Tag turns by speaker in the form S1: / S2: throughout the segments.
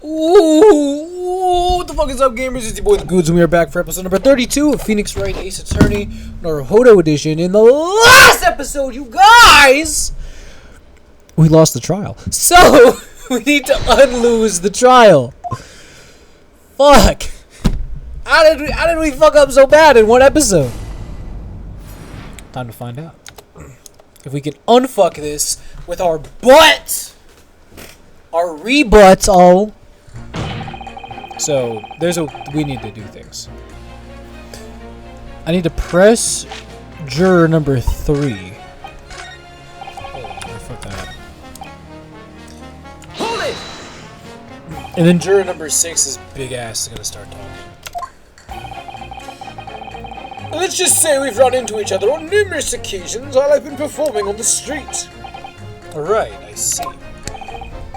S1: Ooh, what the fuck is up, gamers? It's your boy The Goods, and we are back for episode number 32 of Phoenix Wright Ace Attorney, Naruhodo edition. In the last episode, you guys, we lost the trial. So, we need to unlose the trial. Fuck. How did we fuck up so bad in one episode? Time to find out. If we can unfuck this with our butt. Our rebuts, all. So, we need to do things. I need to press juror number 3. Oh, I fucked that up. Hold it! And then juror number 6 is big ass is gonna start talking. Let's just say we've run into each other on numerous occasions while I've been performing on the street. Alright, I see.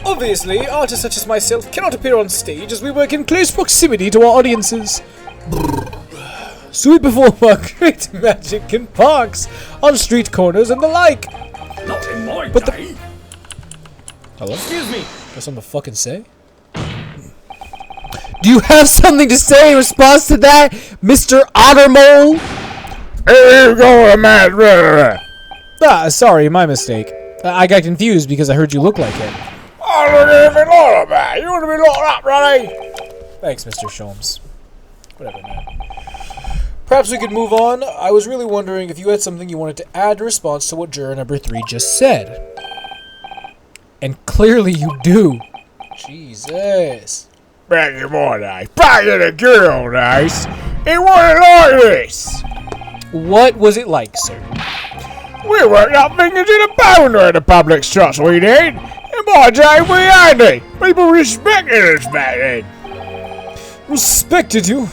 S1: Obviously, artists such as myself cannot appear on stage as we work in close proximity to our audiences. So we perform our great magic in parks, on street corners, and the like.
S2: Not in my day.
S1: Hello?
S2: Excuse me.
S1: Got something to fucking say? Do you have something to say in response to that, Mr. Ottermole?
S2: Here you go, man.
S1: Ah, sorry, my mistake. I got confused because I heard you look like him.
S2: I don't even know about. You want to be locked up, Ronnie?
S1: Thanks, Mr. Sholmes. Whatever, man. Perhaps we could move on. I was really wondering if you had something you wanted to add in response to what juror number 3 just said. And clearly you do. Jesus.
S2: Back in my day. Back in the good old days. It wasn't like this.
S1: What was it like, sir?
S2: We worked up fingers in a pounder at the public struts, we did. In my day, we had it. People respected us back then.
S1: Respected you?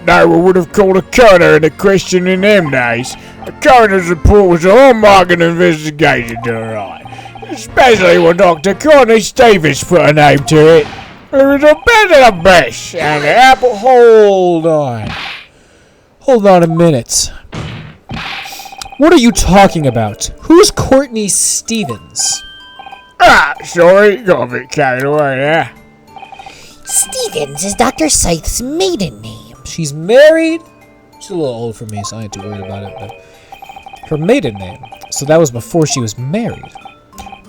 S2: No one would have called a coroner in a question in them days. A coroner's report was a hallmark of an investigation, alright. Especially when Dr. Connie Stevens put a name to it. It was a bit of the best, and the apple...
S1: Hold on. Hold on a minute. What are you talking about? Who's Courtney Stevens?
S2: Ah, sorry, got a bit carried away there.
S3: Stevens is Dr. Scythe's maiden name.
S1: She's married? She's a little old for me, so I ain't too worried about it, but... Her maiden name. So that was before she was married.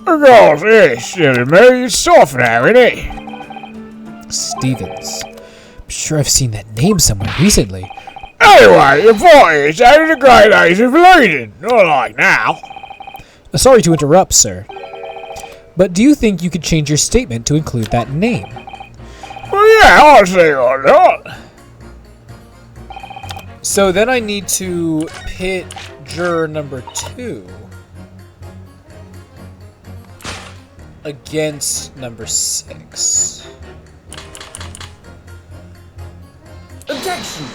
S2: Of course, yes, silly me, it's soft now, isn't it?
S1: Stevens. I'm sure I've seen that name somewhere recently.
S2: Anyway, the point is, that was the great days of leading, not like now.
S1: Sorry to interrupt, sir. But do you think you could change your statement to include that name?
S2: Well, yeah, I'll say or not.
S1: So then I need to pit juror number 2 against number 6.
S2: Objection!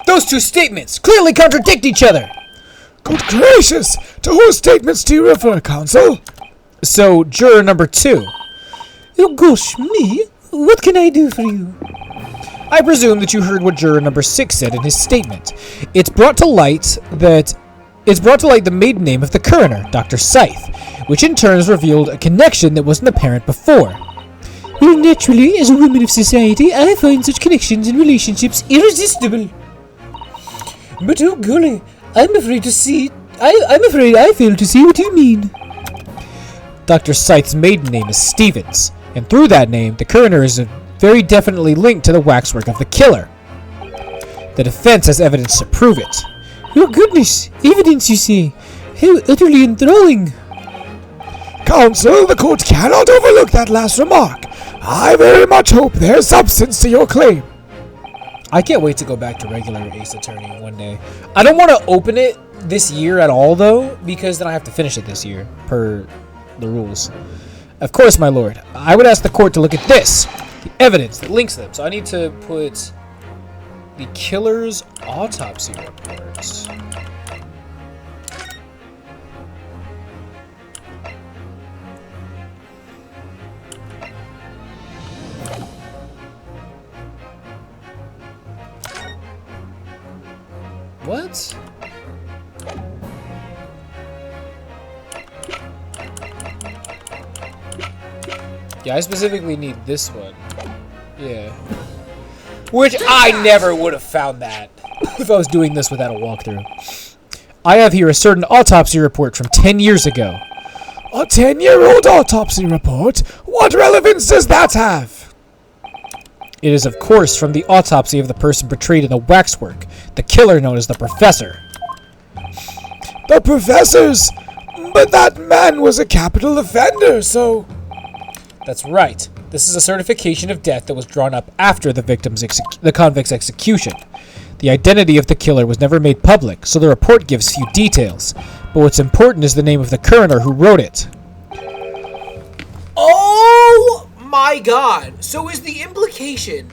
S1: Those two statements clearly contradict each other!
S2: Good gracious! To whose statements do you refer, counsel?
S1: So, juror number 2.
S3: Oh gosh, me? What can I do for you?
S1: I presume that you heard what juror number 6 said in his statement. It's brought to light the maiden name of the coroner, Dr. Scythe, which in turn has revealed a connection that wasn't apparent before.
S3: Well, naturally, as a woman of society, I find such connections and relationships irresistible. But oh golly, I'm afraid I fail to see what you mean.
S1: Dr. Scythe's maiden name is Stevens, and through that name, the coroner is very definitely linked to the waxwork of the killer. The defense has evidence to prove it.
S3: Oh goodness, evidence you say? How utterly enthralling.
S2: Counsel, the court cannot overlook that last remark. I very much hope there's substance to your claim.
S1: I can't wait to go back to regular Ace Attorney one day. I don't want to open it this year at all, though, because then I have to finish it this year, per the rules. Of course, my lord. I would ask the court to look at this. The evidence that links them. So I need to put the killer's autopsy report. What? Yeah, I specifically need this one. Yeah. Which I never would have found that if I was doing this without a walkthrough. I have here a certain autopsy report from 10 years ago.
S2: A 10-year-old autopsy report? What relevance does that have?
S1: It is, of course, from the autopsy of the person portrayed in the waxwork, the killer known as the Professor.
S2: The Professor's? But that man was a capital offender, so...
S1: That's right. This is a certification of death that was drawn up after the the convict's execution. The identity of the killer was never made public, so the report gives few details. But what's important is the name of the coroner who wrote it.
S3: Oh my god. So is the implication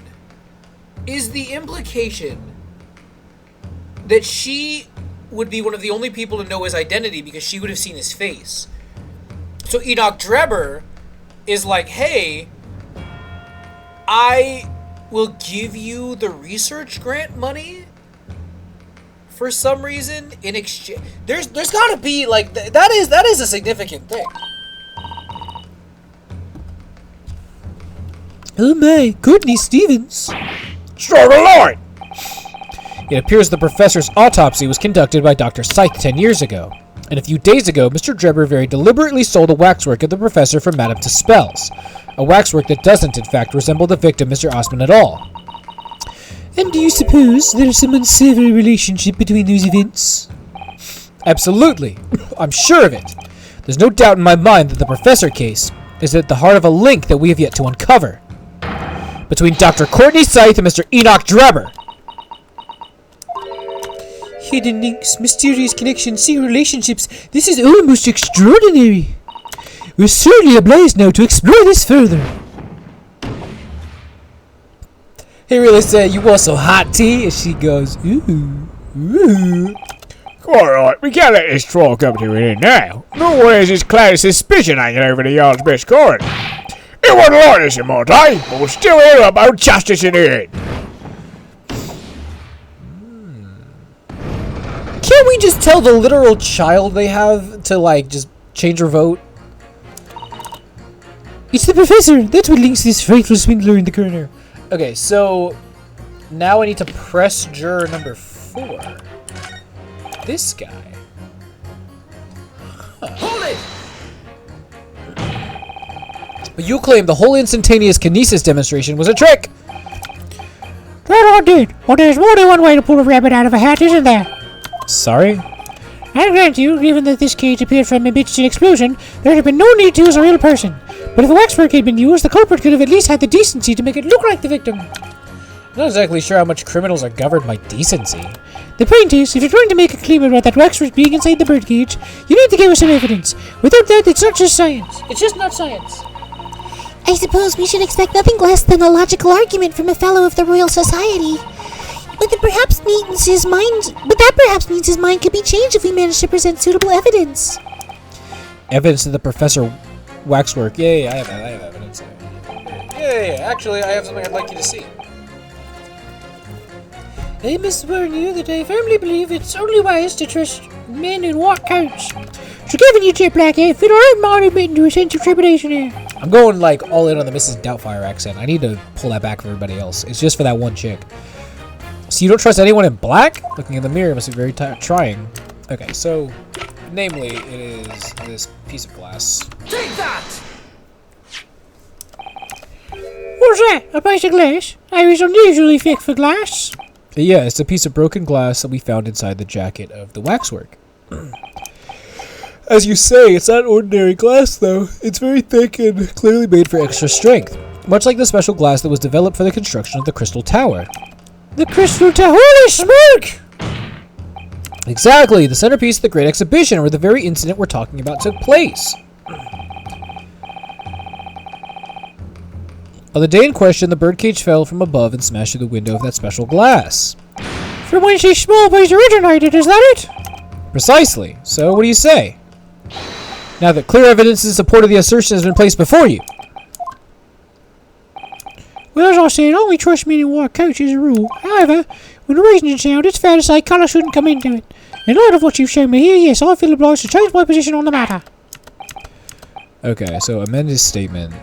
S3: that she would be one of the only people to know his identity because she would have seen his face? So Enoch Drebber is like, hey, I will give you the research grant money for some reason in exchange. There's gotta be like that is a significant thing.
S1: Oh my, Courtney Stevens.
S2: Strike a light!
S1: It appears the professor's autopsy was conducted by Dr. Scythe 10 years ago. And a few days ago, Mr. Drebber very deliberately sold a waxwork of the professor for Madame Tuspel's. A waxwork that doesn't, in fact, resemble the victim, Mr. Osmond, at all.
S3: And do you suppose there's some unsavory relationship between those events?
S1: Absolutely. I'm sure of it. There's no doubt in my mind that the professor case is at the heart of a link that we have yet to uncover. Between Dr. Courtney Scythe and Mr. Enoch Drebber.
S3: Hidden links, mysterious connections, secret relationships. This is almost extraordinary. We're certainly obliged now to explore this further.
S1: He really said, "You want some hot tea?" And she goes, "Ooh, ooh."
S2: Alright, we can't let this troll come to an end now. No one has this cloud of suspicion hanging over the yard's best coroner. It wasn't like this in my day, but we're still here about justice in the end.
S1: Can't we just tell the literal child they have to, like, just change her vote?
S3: It's the professor. That's what links this frightful swindler in the corner.
S1: Okay, so now I need to press juror number 4. This guy. Huh.
S3: Hold it!
S1: But you claim the whole instantaneous kinesis demonstration was a trick.
S3: That I did. Well, there's more than one way to pull a rabbit out of a hat, isn't there?
S1: Sorry?
S3: I grant you, given that this cage appeared from a bitchin' explosion, there had been no need to use a real person. But if the waxwork had been used, the culprit could have at least had the decency to make it look like the victim.
S1: I'm not exactly sure how much criminals are governed by decency.
S3: The point is, if you're trying to make a claim about that waxwork being inside the birdcage, you need to give us some evidence. Without that, it's not just science. It's just not science.
S4: I suppose we should expect nothing less than a logical argument from a fellow of the Royal Society. But that perhaps means his mind could be changed if we manage to present suitable evidence.
S1: Evidence of the Professor waxwork. Yeah, I have evidence. Yeah. Actually, I have something I'd like you to see.
S3: I must warn you that I firmly believe it's only wise to trust men in white coats. So given you jet black hair, feel alright mind admitting to a sense of trepidation here.
S1: I'm going like all in on the Mrs. Doubtfire accent. I need to pull that back for everybody else. It's just for that one chick. So you don't trust anyone in black? Looking in the mirror must be very trying. Okay, so namely, it is this piece of glass.
S3: Take that! What's that? A piece of glass? I was unusually thick for glass.
S1: Yeah, it's a piece of broken glass that we found inside the jacket of the waxwork. As you say, it's not ordinary glass, though. It's very thick and clearly made for extra strength, much like the special glass that was developed for the construction of the Crystal Tower.
S3: The Crystal Tower? Holy smoke!
S1: Exactly, the centerpiece of the Great Exhibition, where the very incident we're talking about took place. On the day in question, the birdcage fell from above and smashed through the window of that special glass.
S3: From whence these small boys originated, is that it?
S1: Precisely. So, what do you say? Now that clear evidence in support of the assertion has been placed before you.
S3: Well, as I said, only trust men in white coats as a rule. However, when the reasoning's sound, it's fair to say colour shouldn't come into it. In light of what you've shown me here, yes, I feel obliged to change my position on the matter.
S1: Okay, so amend his statement.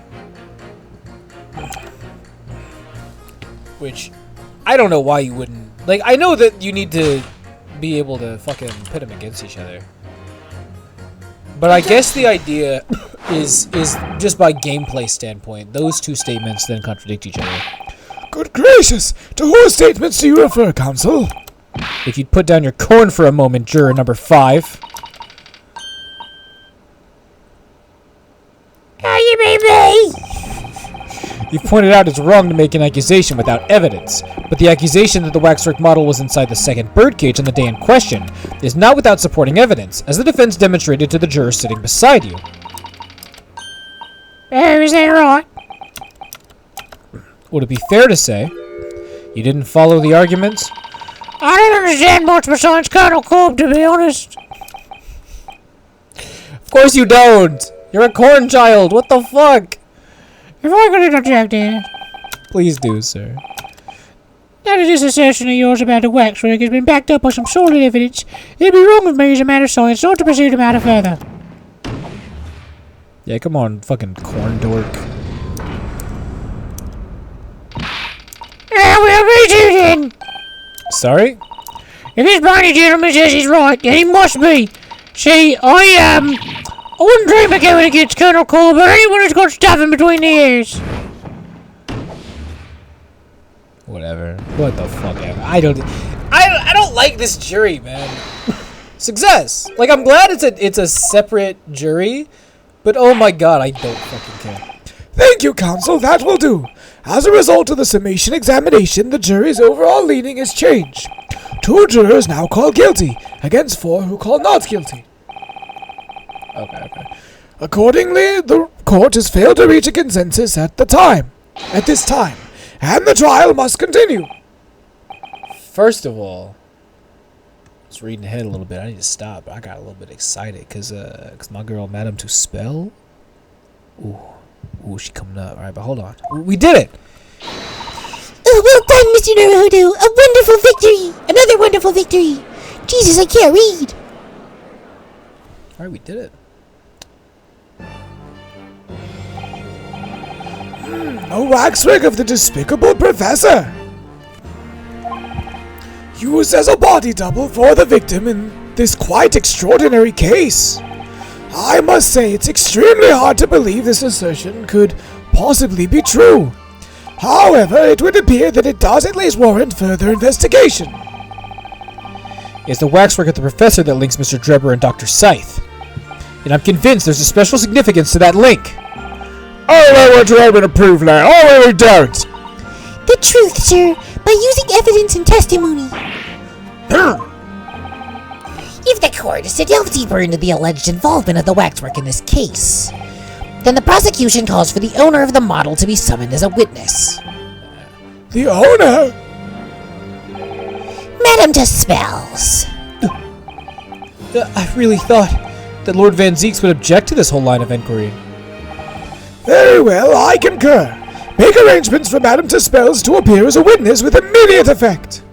S1: which I don't know why you wouldn't. Like, I know that you need to be able to fucking pit them against each other. But I guess the idea is just by gameplay standpoint, those two statements then contradict each other.
S2: Good gracious! To whose statements do you refer, Counsel?
S1: If you'd put down your corn for a moment, juror number 5.
S4: Oh, you mean me?
S1: You've pointed out it's wrong to make an accusation without evidence, but the accusation that the waxwork model was inside the second birdcage on the day in question is not without supporting evidence, as the defense demonstrated to the juror sitting beside you.
S4: Oh, is that right?
S1: Would it be fair to say you didn't follow the arguments?
S3: I don't understand much besides Colonel Cobb, to be honest.
S1: Of course you don't! You're a corn child! What the fuck?
S3: If I could interject here,
S1: Please do, sir.
S3: now that this assertion of yours about the waxwork has been backed up by some solid evidence, it'd be wrong of me as a matter of science not to pursue the matter further.
S1: Yeah, come on, fucking corn dork.
S3: I will be too then.
S1: Sorry?
S3: If this mighty gentleman says he's right, then he must be. See, I wouldn't dream of going against Colonel Cobb or anyone who's got stuff in between the ears.
S1: Whatever. What the fuck ever. I don't like this jury, man. Success. Like, I'm glad it's a separate jury, but oh my god, I don't fucking care.
S2: Thank you, Counsel. That will do. As a result of the summation examination, the jury's overall leaning has changed. 2 jurors now call guilty, against 4 who call not guilty.
S1: Okay.
S2: Accordingly, the court has failed to reach a consensus at this time, and the trial must continue.
S1: First of all, I was reading ahead a little bit. I need to stop. I got a little bit excited because my girl Madame to spell. Ooh, she coming up. All right, but hold on. We did it.
S4: Oh, well done, Mr. Naruto. A wonderful victory. Another wonderful victory. Jesus, I can't read.
S1: All right, we did it.
S2: A waxwork of the despicable professor, used as a body double for the victim in this quite extraordinary case. I must say it's extremely hard to believe this assertion could possibly be true. However, it would appear that it does at least warrant further investigation.
S1: It's the waxwork of the professor that links Mr. Drebber and Dr. Scythe. And I'm convinced there's a special significance to that link.
S2: I want to open a proof now. I really don't.
S4: The truth, sir, by using evidence and testimony. If the court is to delve deeper into the alleged involvement of the waxwork in this case, then the prosecution calls for the owner of the model to be summoned as a witness.
S2: The owner?
S4: Madame Spells.
S1: I really thought that Lord Van Zeeks would object to this whole line of inquiry.
S2: Very well, I concur. Make arrangements for Madame Spells to appear as a witness with immediate effect.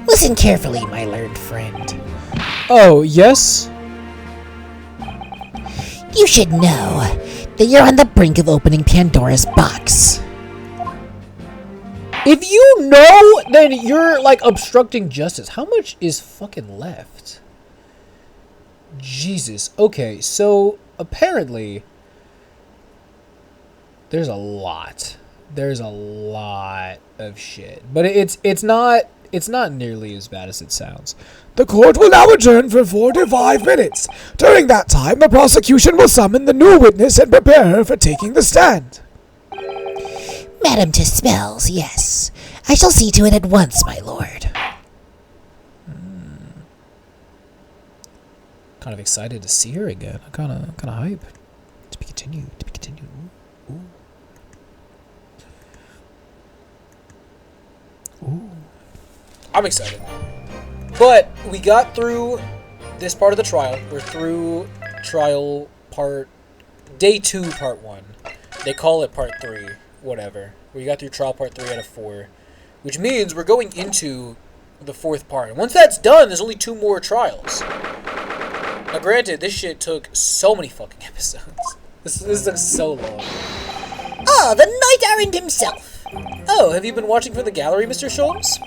S4: Listen carefully, my learned friend.
S1: Oh, yes?
S4: You should know that you're on the brink of opening Pandora's box.
S1: If you know, then you're, like, obstructing justice. How much is fucking left? Jesus. Okay, so apparently there's a lot. There's a lot of shit. But it's not nearly as bad as it sounds.
S2: The court will now adjourn for 45 minutes. During that time, the prosecution will summon the new witness and prepare her for taking the stand.
S4: Madame Spells, yes. I shall see to it at once, my lord.
S1: Kind of excited to see her again. I'm kind of hype. To be continued. Ooh. I'm excited. But we got through this part of the trial. We're through trial day 2, part 1. They call it part 3, whatever. We got through trial part 3 out of 4, which means we're going into the 4th part. And once that's done, there's only 2 more trials. Now, granted, this shit took so many fucking episodes. This took so long. Ah, the Knight Errant himself! Oh, have you been watching from the gallery, Mr. Sholmes?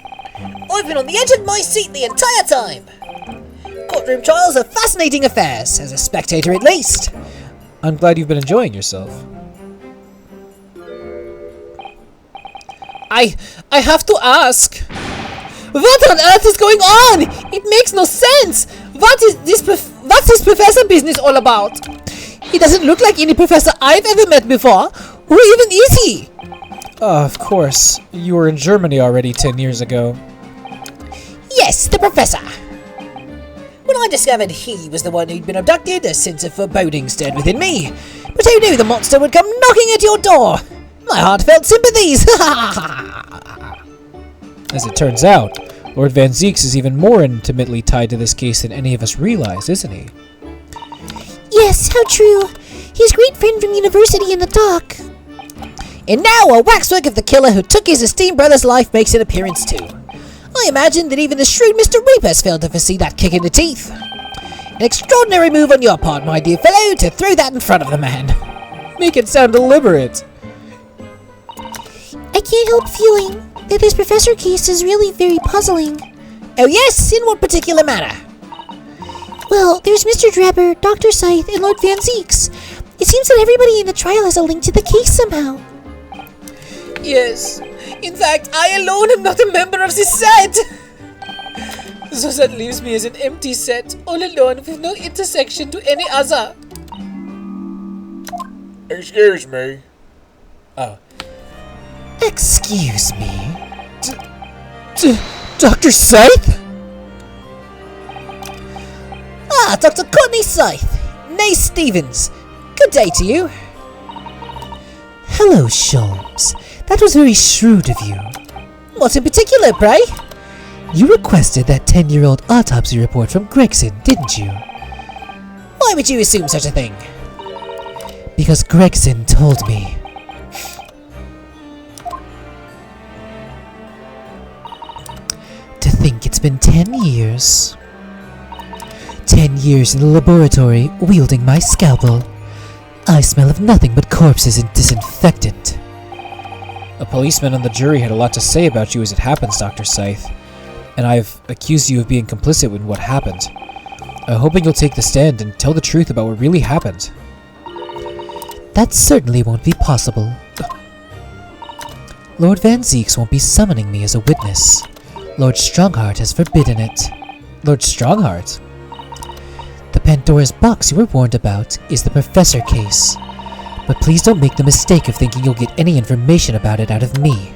S1: I've been on the edge of my seat the entire time! Courtroom trials are fascinating affairs, as a spectator at least.
S3: I'm glad you've been enjoying yourself. I have to ask. What on earth is going on? It makes no sense. What's this professor business all about? He doesn't look like any professor I've ever met before. Who even is he?
S1: Of course. You were in Germany already 10 years ago.
S4: Yes, the professor.
S1: When I discovered he was the one who'd been abducted, a sense of foreboding stirred within me. But who knew the monster would come knocking at your door? My heartfelt sympathies!
S3: As it turns out, Lord Van Zieks is even more intimately tied to this case than any of us realize, isn't he?
S4: Yes, how true. He's a great friend from university in the dock.
S1: And now a waxwork of the killer who took his esteemed brother's life makes an appearance too. I imagine that even the shrewd Mr. Reapers failed to foresee that kick in the teeth. An extraordinary move on your part, my dear fellow, to throw that in front of the man.
S3: Make it sound deliberate.
S4: I can't help feeling that this professor case is really very puzzling.
S1: Oh yes, in what particular manner?
S4: Well, there's Mr. Drebber, Dr. Scythe, and Lord Van Zieks. It seems that everybody in the trial has a link to the case somehow.
S3: Yes. In fact, I alone am not a member of this set. So that leaves me as an empty set, all alone with no intersection to any other.
S2: Excuse me.
S3: Oh.
S4: Excuse me?
S3: Dr. Scythe?
S1: Ah, Dr. Courtney Scythe, née Stevens. Good day to you.
S4: Hello, Sholmes. That was very shrewd of you.
S1: What in particular, pray?
S4: You requested that 10-year-old autopsy report from Gregson, didn't you?
S1: Why would you assume such a thing?
S4: Because Gregson told me. To think it's been 10 years. 10 years in the laboratory, wielding my scalpel. I smell of nothing but corpses and disinfectant.
S3: A policeman on the jury had a lot to say about you as it happens, Dr. Scythe, and I've accused you of being complicit in what happened. I'm hoping you'll take the stand and tell the truth about what really happened.
S4: That certainly won't be possible. Lord Van Zieks won't be summoning me as a witness. Lord Strongheart has forbidden it.
S3: Lord Strongheart?
S4: The Pandora's box you were warned about is the Professor case. But please don't make the mistake of thinking you'll get any information about it out of me.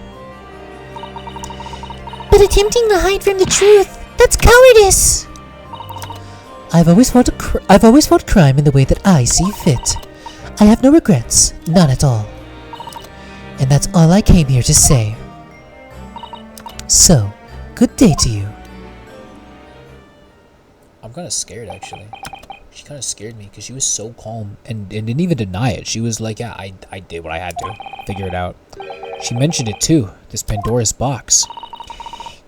S4: But attempting to hide from the truth, that's cowardice! I've always fought crime in the way that I see fit. I have no regrets, none at all. And that's all I came here to say. So, good day to you.
S3: I'm kind of scared, actually. She kind of scared me because she was so calm and didn't even deny it. She was like, yeah, I did what I had to. Figure it out. She mentioned it too, this Pandora's box.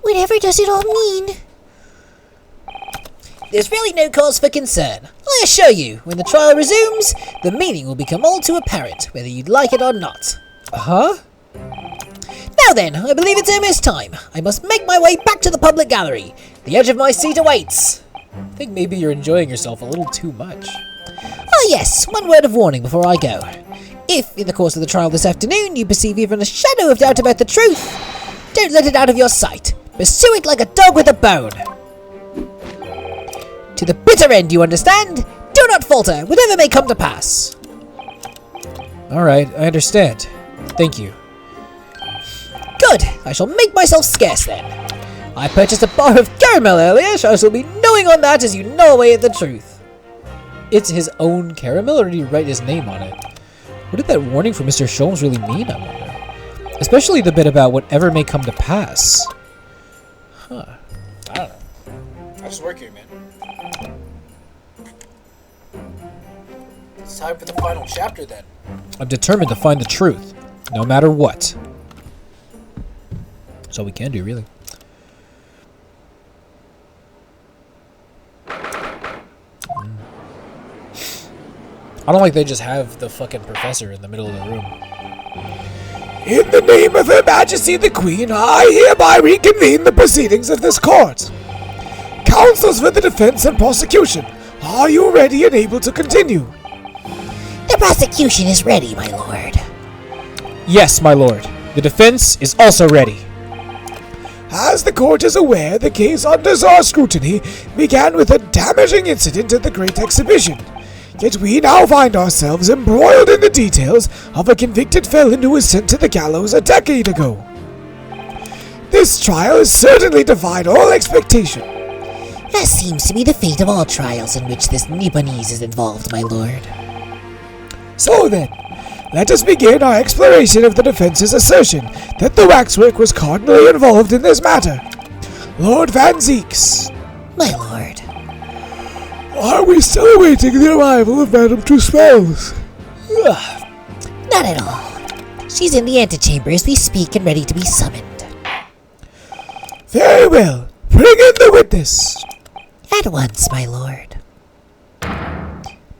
S4: Whatever does it all mean?
S1: There's really no cause for concern. I assure you, when the trial resumes, the meaning will become all too apparent, whether you'd like it or not.
S3: Huh?
S1: Now then, I believe it's almost time. I must make my way back to the public gallery. The edge of my seat awaits.
S3: I think maybe you're enjoying yourself a little too much.
S1: Ah yes, one word of warning before I go. If, in the course of the trial this afternoon, you perceive even a shadow of doubt about the truth, don't let it out of your sight. Pursue it like a dog with a bone. To the bitter end, you understand? Do not falter, whatever may come to pass.
S3: Alright, I understand. Thank you.
S1: Good, I shall make myself scarce then. I purchased a bar of caramel earlier, so I shall be gnawing on that as you gnaw away at the truth.
S3: It's his own caramel, or did he write his name on it? What did that warning from Mr. Sholmes really mean, I wonder? Especially the bit about whatever may come to pass. Huh. I don't know. I just work here, man. It's time for the final chapter, then. I'm determined to find the truth, no matter what. That's all we can do, really. I don't like they just have the fucking professor in the middle of the room.
S2: In the name of Her Majesty the Queen, I hereby reconvene the proceedings of this court. Counsels for the defense and prosecution, are you ready and able to continue?
S4: The prosecution is ready, my lord.
S1: Yes, my lord. The defense is also ready.
S2: As the court is aware, the case under our scrutiny began with a damaging incident at the Great Exhibition. Yet we now find ourselves embroiled in the details of a convicted felon who was sent to the gallows a decade ago. This trial has certainly defied all expectation.
S4: That seems to be the fate of all trials in which this Nipponese is involved, my lord.
S2: So then, let us begin our exploration of the defense's assertion that the waxwork was cardinally involved in this matter. Lord Van Zeeks.
S4: My lord.
S2: Are we still awaiting the arrival of Madame Tussauds?
S4: Not at all. She's in the antechamber as we speak and ready to be summoned.
S2: Very well. Bring in the witness.
S4: At once, my lord.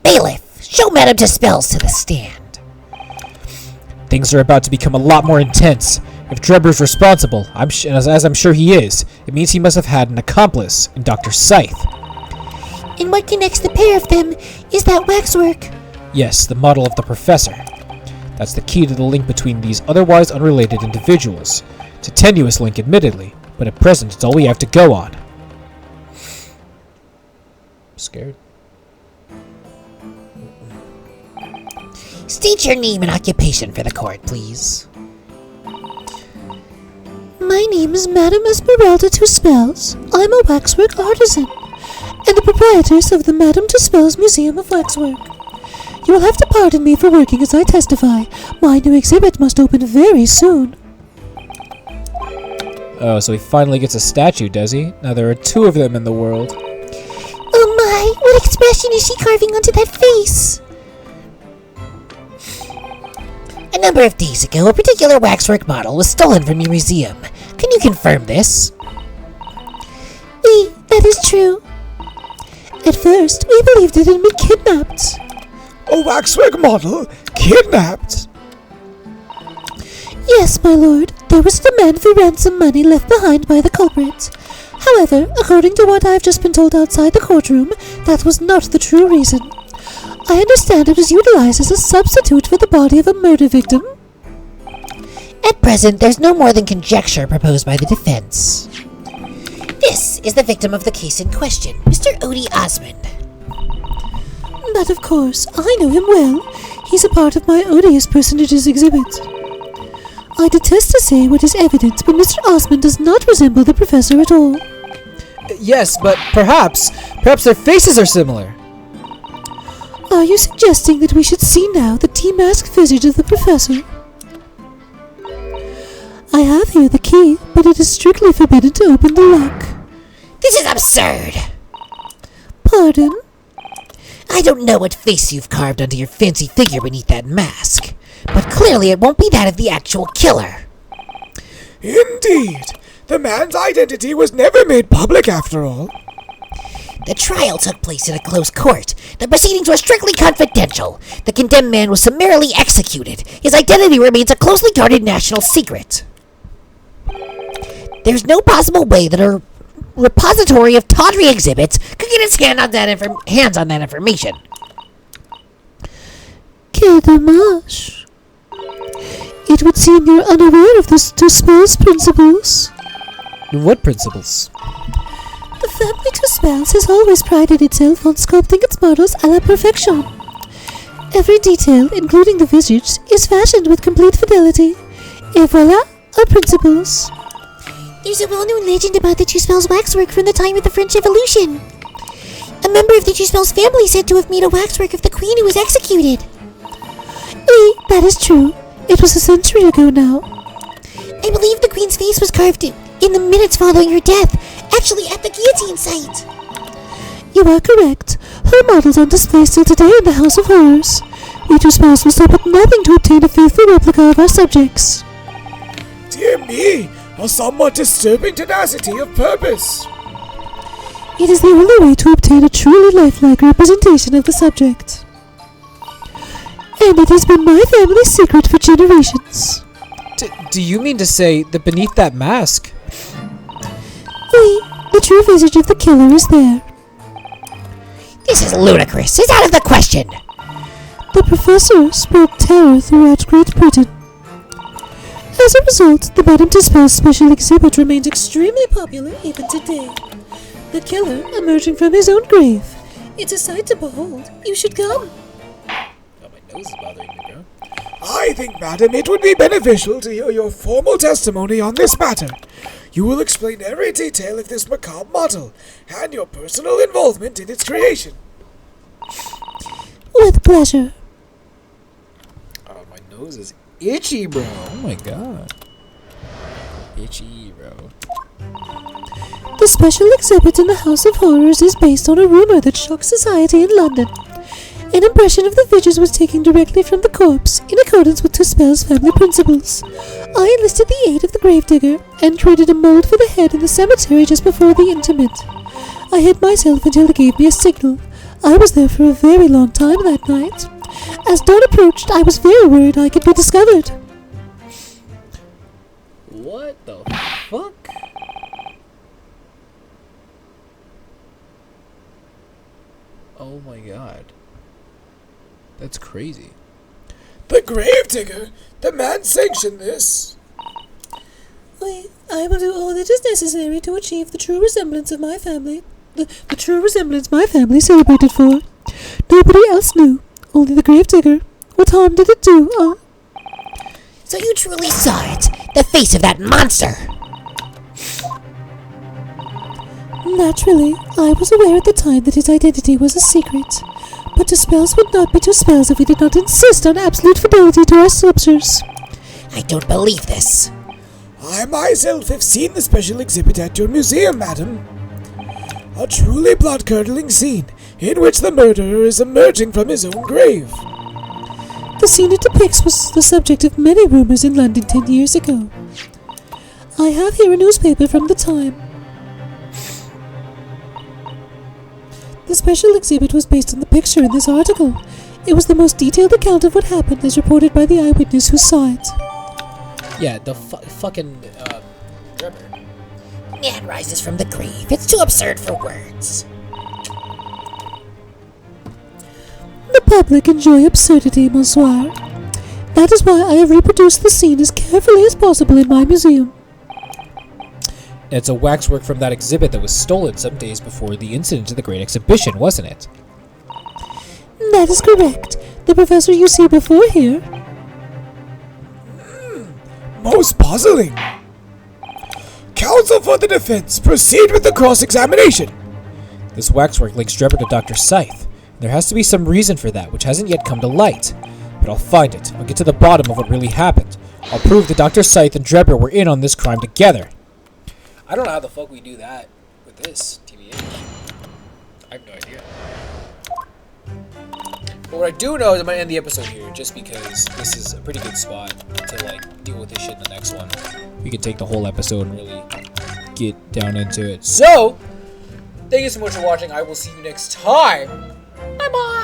S4: Bailiff, show Madame Tussauds to the stand.
S1: Things are about to become a lot more intense. If Drebber's responsible, as I'm sure he is, it means he must have had an accomplice in Dr. Scythe.
S4: And what connects the pair of them is that waxwork.
S1: Yes, the model of the professor. That's the key to the link between these otherwise unrelated individuals. It's a tenuous link, admittedly, but at present it's all we have to go on. Scared?
S4: State your name and occupation for the court, please.
S3: My name is Madame Esmeralda Tussauds. I'm a waxwork artisan, and the proprietress of the Madame Tussauds Museum of Waxwork. You will have to pardon me for working as I testify. My new exhibit must open very soon.
S1: Oh, so he finally gets a statue, does he? Now there are 2 of them in the world.
S4: Oh my, what expression is she carving onto that face? A number of days ago, a particular waxwork model was stolen from your museum. Can you confirm this?
S3: That is true. At first, we believed it had been kidnapped.
S2: A waxwork model? Kidnapped?
S3: Yes, my lord. There was a demand for ransom money left behind by the culprit. However, according to what I have just been told outside the courtroom, that was not the true reason. I understand it was utilized as a substitute for the body of a murder victim.
S4: At present, there's no more than conjecture proposed by the defense. This is the victim of the case in question, Mr. Odie Osmond.
S3: But of course, I know him well. He's a part of my odious personages exhibit. I detest to say what is evident, but Mr. Osmond does not resemble the professor at all.
S1: Yes, but perhaps their faces are similar.
S3: Are you suggesting that we should see now the demasked visage of the professor? I have here the key, but it is strictly forbidden to open the lock.
S4: This is absurd!
S3: Pardon?
S4: I don't know what face you've carved onto your fancy figure beneath that mask, but clearly it won't be that of the actual killer.
S2: Indeed. The man's identity was never made public after all.
S4: The trial took place in a closed court. The proceedings were strictly confidential. The condemned man was summarily executed. His identity remains a closely guarded national secret. There's no possible way that a repository of tawdry exhibits could get its hands on that information.
S3: Quel dommage. It would seem you're unaware of the Tussauds principles.
S1: What principles?
S3: The family Tussauds has always prided itself on sculpting its models à la perfection. Every detail, including the visage, is fashioned with complete fidelity. Et voilà, our principles.
S4: There's a well-known legend about the Tussauds waxwork from the time of the French Revolution. A member of the Tussauds family said to have made a waxwork of the queen who was executed.
S3: Oui, that is true. It was a century ago now.
S4: I believe the queen's face was carved in the minutes following her death, actually at the guillotine site.
S3: You are correct. Her model's on display still today in the House of Horrors. We Tussauds will stop at nothing to obtain a faithful replica of our subjects.
S2: Dear me, a somewhat disturbing tenacity of purpose.
S3: It is the only way to obtain a truly lifelike representation of the subject. And it has been my family's secret for generations.
S1: Do you mean to say that beneath that mask?
S3: The true visage of the killer is there.
S4: This is ludicrous. It's out of the question.
S3: The professor spread terror throughout Great Britain. As a result, the Madame Tussauds special exhibit remains extremely popular even today. The killer emerging from his own grave. It's a sight to behold. You should come.
S1: Oh, my nose is bothering me, bro.
S2: I think, madam, it would be beneficial to hear your formal testimony on this matter. You will explain every detail of this macabre model and your personal involvement in its creation.
S3: With pleasure.
S1: Oh, my nose is itchy, bro. Oh my god. Itchy, bro.
S3: The special exhibit in the House of Horrors is based on a rumor that shocked society in London. An impression of the visage was taken directly from the corpse, in accordance with Tuspel's family principles. I enlisted the aid of the gravedigger, and created a mold for the head in the cemetery just before the interment. I hid myself until he gave me a signal. I was there for a very long time that night. As dawn approached, I was very worried I could be discovered.
S1: What the fuck? Oh my god. That's crazy.
S2: The gravedigger? The man sanctioned this.
S3: I will do all that is necessary to achieve the true resemblance of my family. The true resemblance my family celebrated for. Nobody else knew. Only the gravedigger. What harm did it do?
S4: So you truly saw it? The face of that monster?
S3: Naturally, I was aware at the time that his identity was a secret. But Tuspels would not be Tuspels if we did not insist on absolute fidelity to our sculptures.
S4: I don't believe this.
S2: I myself have seen the special exhibit at your museum, madam. A truly blood-curdling scene in which the murderer is emerging from his own grave.
S3: The scene it depicts was the subject of many rumors in London 10 years ago. I have here a newspaper from the time. The special exhibit was based on the picture in this article. It was the most detailed account of what happened as reported by the eyewitness who saw it.
S1: Yeah, the fucking, drummer.
S4: Man rises from the grave. It's too absurd for words.
S3: The public enjoy absurdity, monsieur. That is why I have reproduced the scene as carefully as possible in my museum.
S1: It's a waxwork from that exhibit that was stolen some days before the incident of the Great Exhibition, wasn't it?
S3: That is correct. The professor you see before here.
S2: Most puzzling. Counsel for the defense, proceed with the cross-examination.
S1: This waxwork links Drebber to Dr. Scythe. There has to be some reason for that, which hasn't yet come to light. But I'll find it. I'll get to the bottom of what really happened. I'll prove that Dr. Scythe and Drebber were in on this crime together. I don't know how the fuck we do that with this, TBH. I have no idea. But what I do know is I'm going to end the episode here, just because this is a pretty good spot to, like, deal with this shit in the next one. We can take the whole episode and really get down into it. So, thank you so much for watching. I will see you next time. Bye-bye!